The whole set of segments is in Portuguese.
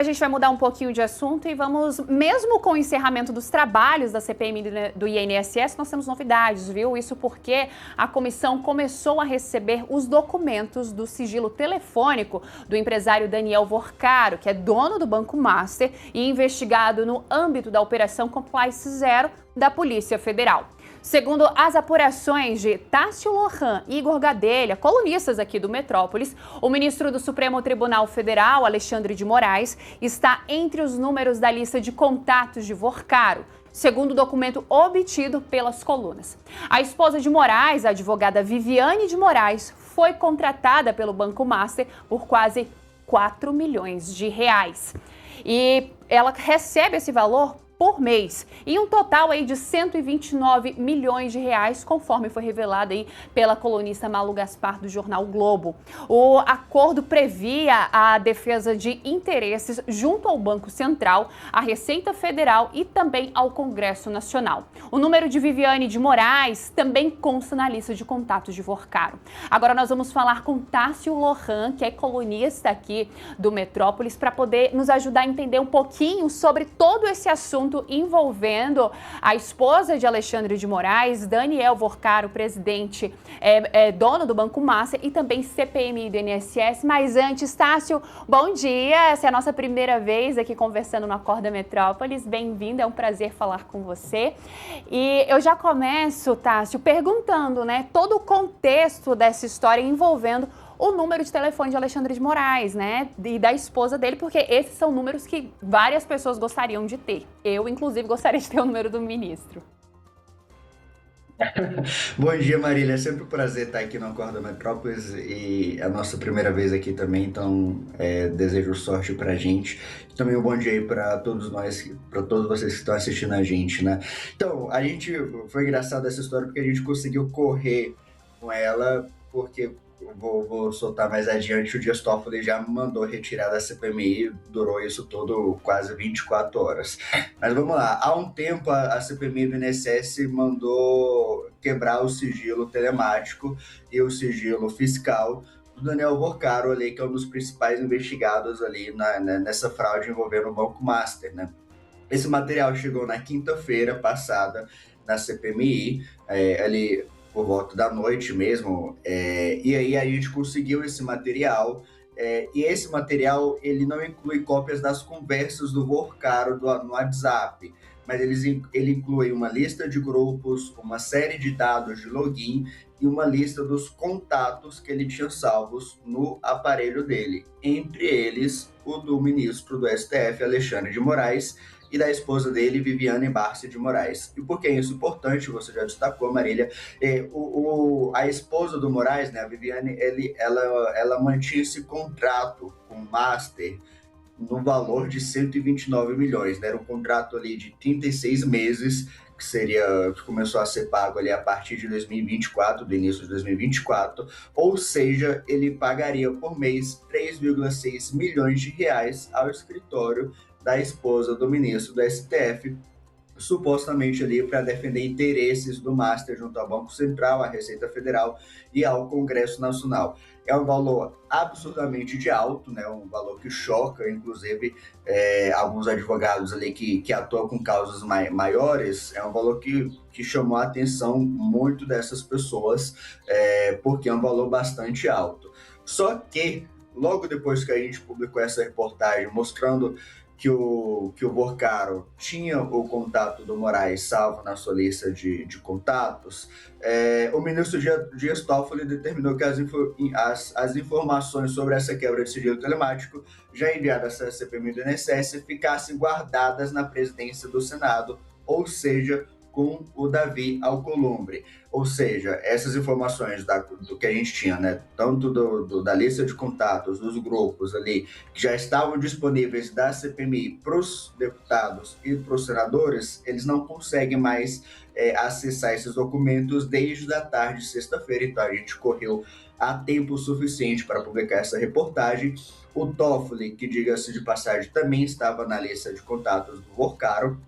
A gente vai mudar um pouquinho de assunto e vamos, mesmo com o encerramento dos trabalhos da CPMI do INSS, nós temos novidades, viu? Isso porque a comissão começou a receber os documentos do sigilo telefônico do empresário Daniel Vorcaro, que é dono do Banco Master e investigado no âmbito da Operação Compliance Zero da Polícia Federal. Segundo as apurações de Tássio Lohan e Igor Gadelha, colunistas aqui do Metrópolis, o ministro do Supremo Tribunal Federal, Alexandre de Moraes, está entre os números da lista de contatos de Vorcaro, segundo o documento obtido pelas colunas. A esposa de Moraes, a advogada Viviane de Moraes, foi contratada pelo Banco Master por quase 4 milhões de reais. E ela recebe esse valor por mês, e um total aí de 129 milhões de reais, conforme foi revelado aí pela colunista Malu Gaspar do jornal Globo. O acordo previa a defesa de interesses junto ao Banco Central, à Receita Federal e também ao Congresso Nacional. O número de Viviane de Moraes também consta na lista de contatos de Vorcaro. Agora nós vamos falar com Tássio Lohan, que é colunista aqui do Metrópolis, para poder nos ajudar a entender um pouquinho sobre todo esse assunto envolvendo a esposa de Alexandre de Moraes, Daniel Vorcaro, presidente, dono do Banco Master e também CPMI do INSS. Mas antes, Tássio, bom dia, essa é a nossa primeira vez aqui conversando no Acorda Metrópolis, bem-vindo, é um prazer falar com você. E eu já começo, Tássio, perguntando, todo o contexto dessa história envolvendo o número de telefone de Alexandre de Moraes, e da esposa dele, porque esses são números que várias pessoas gostariam de ter. Eu, inclusive, gostaria de ter o número do ministro. Bom dia, Marília. É sempre um prazer estar aqui no Acorda Metrópolis e é a nossa primeira vez aqui também, então desejo sorte pra gente. Também um bom dia aí para todos nós, para todos vocês que estão assistindo a gente, Então, foi engraçado essa história porque a gente conseguiu correr com ela, porque vou soltar mais adiante, o Dias Toffoli já mandou retirar da CPMI, durou isso todo quase 24 horas. Mas vamos lá, há um tempo a CPMI do INSS mandou quebrar o sigilo telemático e o sigilo fiscal do Daniel Vorcaro, ali, que é um dos principais investigados ali nessa fraude envolvendo o Banco Master, Esse material chegou na quinta-feira passada na CPMI, ali por volta da noite mesmo, e aí a gente conseguiu esse material, e esse material ele não inclui cópias das conversas do Vorcaro no WhatsApp, mas ele inclui uma lista de grupos, uma série de dados de login e uma lista dos contatos que ele tinha salvos no aparelho dele, entre eles o do ministro do STF, Alexandre de Moraes, e da esposa dele, Viviane Barça de Moraes. E por que isso é importante? Você já destacou, Marília. A esposa do Moraes, a Viviane, ela mantinha esse contrato com o Master no valor de 129 milhões. Era um contrato ali de 36 meses, que começou a ser pago ali a partir de 2024, do início de 2024, ou seja, ele pagaria por mês 3,6 milhões de reais ao escritório da esposa do ministro do STF, supostamente ali para defender interesses do Master junto ao Banco Central, à Receita Federal e ao Congresso Nacional. É um valor absurdamente de alto, um valor que choca, inclusive, alguns advogados ali que atuam com causas maiores, é um valor que chamou a atenção muito dessas pessoas, porque é um valor bastante alto. Só que, logo depois que a gente publicou essa reportagem mostrando que o Vorcaro tinha o contato do Moraes salvo na sua lista de contatos, o ministro Dias Toffoli determinou que as informações sobre essa quebra de sigilo telemático, já enviadas à CPMI do INSS, ficassem guardadas na presidência do Senado, ou seja, com o Davi Alcolumbre. Ou seja, essas informações do que a gente tinha, tanto da lista de contatos, dos grupos ali, que já estavam disponíveis da CPMI para os deputados e para os senadores, eles não conseguem mais acessar esses documentos desde a tarde de sexta-feira. Então a gente correu a tempo suficiente para publicar essa reportagem. O Toffoli, que diga-se de passagem, também estava na lista de contatos do Vorcaro,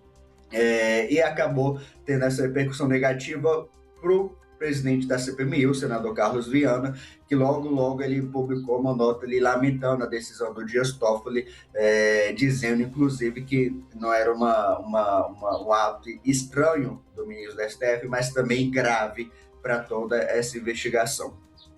e acabou tendo essa repercussão negativa para o presidente da CPMI, o senador Carlos Viana, que logo ele publicou uma nota ali lamentando a decisão do Dias Toffoli, dizendo, inclusive, que não era um ato estranho do ministro da STF, mas também grave para toda essa investigação.